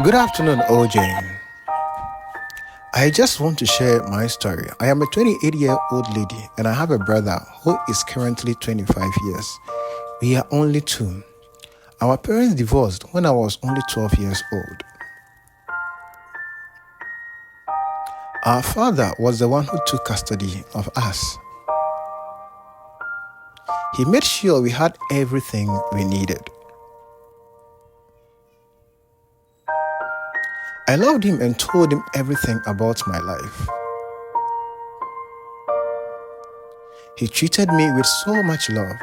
Good afternoon, OJ. I just want to share my story. I am a 28-year-old lady and I have a brother who is currently 25 years. We are only two. Our parents divorced when I was only 12 years old. Our father was the one who took custody of us. He made sure we had everything we needed. I loved him and told him everything about my life. He treated me with so much love.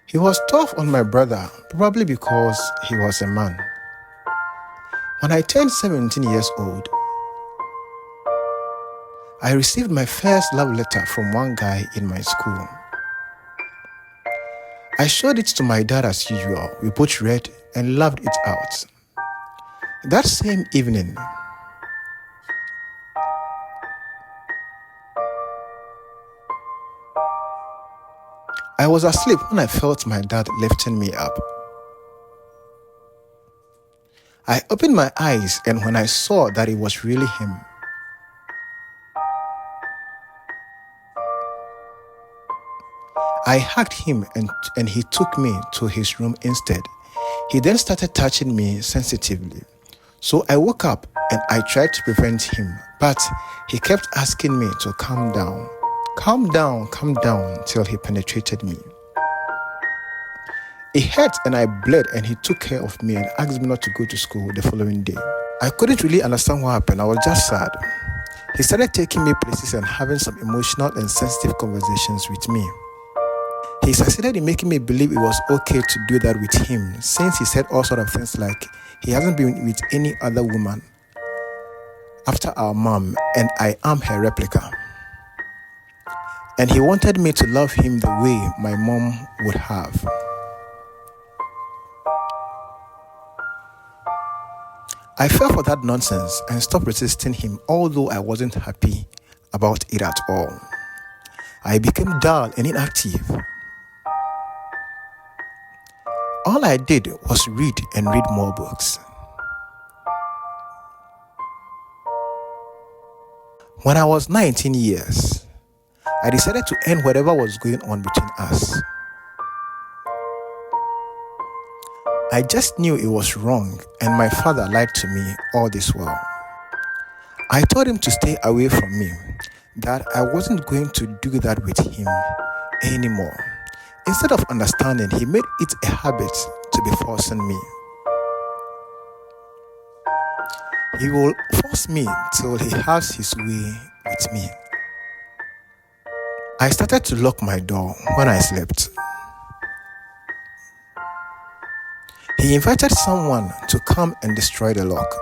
He was tough on my brother, probably because he was a man. When I turned 17 years old, I received my first love letter from one guy in my school. I showed it to my dad as usual. We both read and loved it out. That same evening, I was asleep when I felt my dad lifting me up. I opened my eyes and when I saw that it was really him, I hugged him and he took me to his room instead. He then started touching me sensitively. So I woke up and I tried to prevent him, but he kept asking me to calm down. Calm down till he penetrated me. It hurt and I bled and he took care of me and asked me not to go to school the following day. I couldn't really understand what happened. I was just sad. He started taking me places and having some emotional and sensitive conversations with me. He succeeded in making me believe it was okay to do that with him, since he said all sort of things like he hasn't been with any other woman after our mom and I am her replica. And he wanted me to love him the way my mom would have. I fell for that nonsense and stopped resisting him, although I wasn't happy about it at all. I became dull and inactive. All I did was read and read more books. When I was 19 years, I decided to end whatever was going on between us. I just knew it was wrong and my father lied to me all this while. I told him to stay away from me, that I wasn't going to do that with him anymore. Instead of understanding, he made it a habit to be forcing me. He will force me till he has his way with me. I started to lock my door when I slept. He invited someone to come and destroy the lock.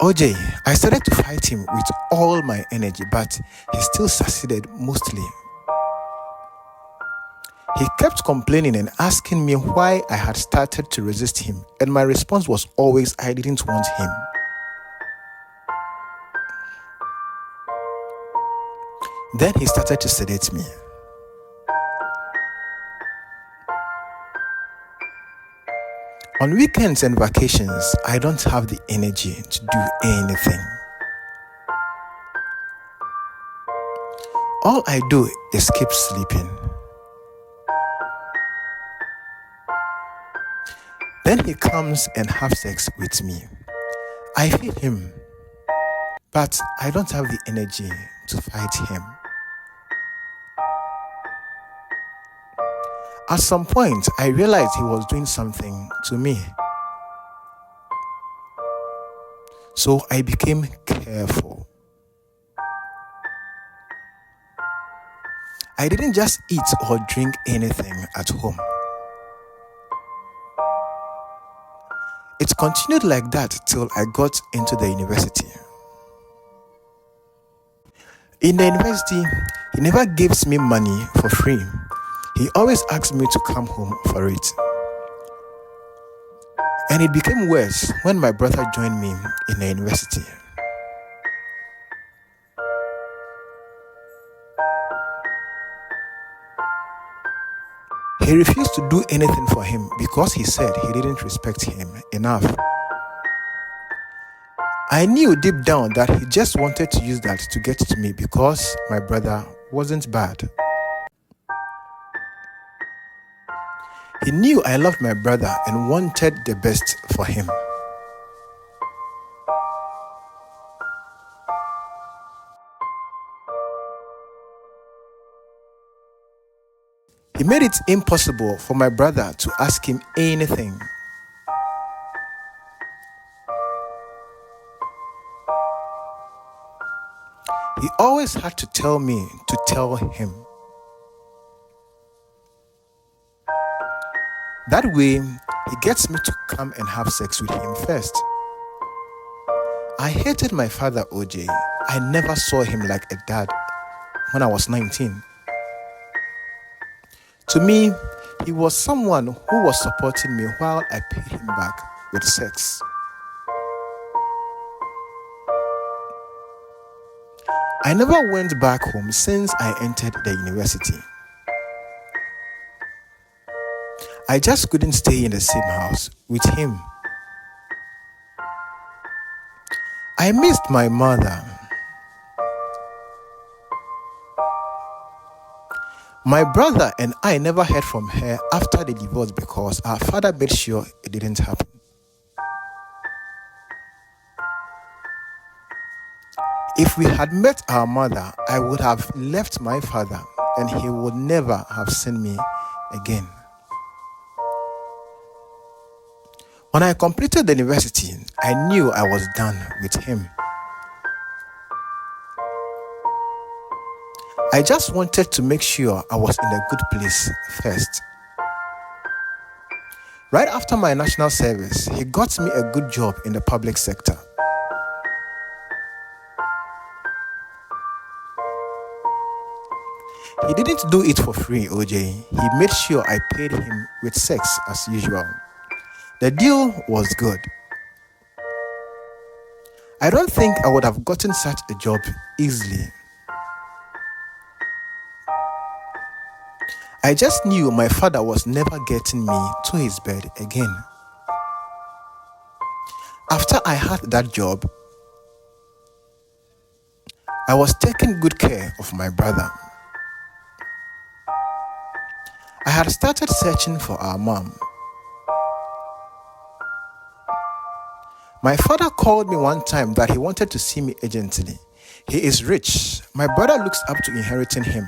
OJ, I started to fight him with all my energy, but he still succeeded mostly. He kept complaining and asking me why I had started to resist him, and my response was always I didn't want him. Then he started to sedate me. On weekends and vacations, I don't have the energy to do anything. All I do is keep sleeping. Then he comes and have sex with me. I feed him, but I don't have the energy to fight him. At some point, I realized he was doing something to me. So I became careful. I didn't just eat or drink anything at home. It continued like that till I got into the university. In the university, he never gives me money for free. He always asks me to come home for it. And it became worse when my brother joined me in the university. He refused to do anything for him because he said he didn't respect him enough. I knew deep down that he just wanted to use that to get to me because my brother wasn't bad. He knew I loved my brother and wanted the best for him. He made it impossible for my brother to ask him anything. He always had to tell me to tell him. That way, he gets me to come and have sex with him first. I hated my father, OJ. I never saw him like a dad when I was 19. To me, he was someone who was supporting me while I paid him back with sex. I never went back home since I entered the university. I just couldn't stay in the same house with him. I missed my mother. My brother and I never heard from her after the divorce because our father made sure it didn't happen. If we had met our mother, I would have left my father and he would never have seen me again. When I completed the university, I knew I was done with him. I just wanted to make sure I was in a good place first. Right after my national service, he got me a good job in the public sector. He didn't do it for free, OJ. He made sure I paid him with sex as usual. The deal was good. I don't think I would have gotten such a job easily. I just knew my father was never getting me to his bed again. After I had that job, I was taking good care of my brother. I had started searching for our mom. My father called me one time that he wanted to see me urgently. He is rich. My brother looks up to inheriting him.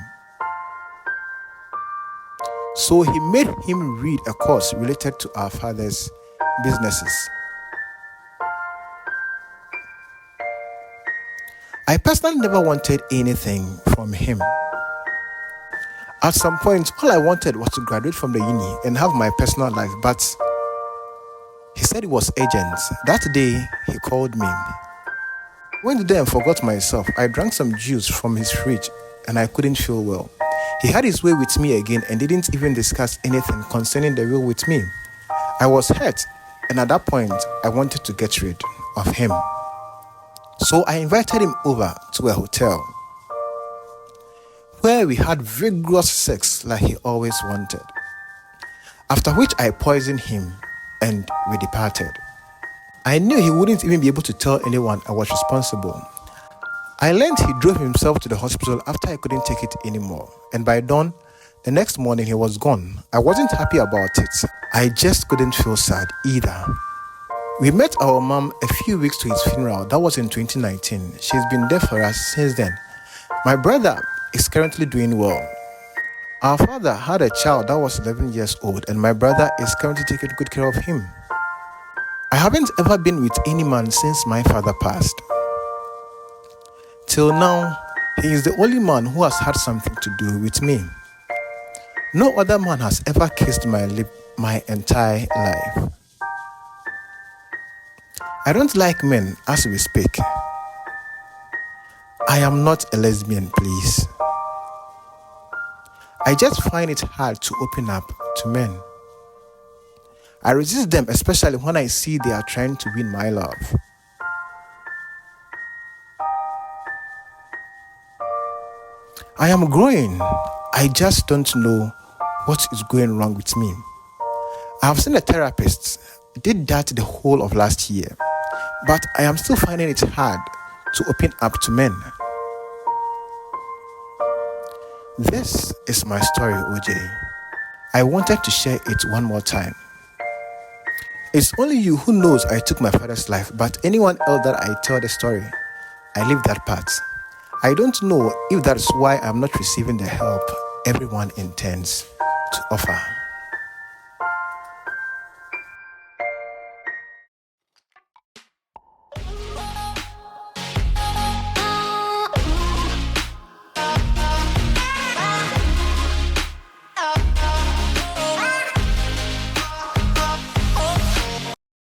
So he made him read a course related to our father's businesses. I personally never wanted anything from him. At some point, all I wanted was to graduate from the uni and have my personal life, but he said it was urgent. That day, he called me. Went there and forgot myself. I drank some juice from his fridge and I couldn't feel well. He had his way with me again and didn't even discuss anything concerning the will with me. I was hurt, and at that point, I wanted to get rid of him. So I invited him over to a hotel where we had vigorous sex like he always wanted. After which I poisoned him and we departed. I knew he wouldn't even be able to tell anyone I was responsible. I learned he drove himself to the hospital after I couldn't take it anymore. And by dawn, the next morning he was gone. I wasn't happy about it. I just couldn't feel sad either. We met our mom a few weeks to his funeral. That was in 2019. She's been there for us since then. My brother is currently doing well. Our father had a child that was 11 years old, and my brother is currently taking good care of him. I haven't ever been with any man since my father passed. Till now, he is the only man who has had something to do with me. No other man has ever kissed my lip my entire life. I don't like men as we speak. I am not a lesbian, please. I just find it hard to open up to men. I resist them, especially when I see they are trying to win my love. I am growing. I just don't know what is going wrong with me. I have seen a therapist, did that the whole of last year, but I am still finding it hard to open up to men. This is my story, OJ. I wanted to share it one more time. It's only you who knows I took my father's life, but anyone else that I tell the story, I leave that part. I don't know if that's why I'm not receiving the help everyone intends to offer.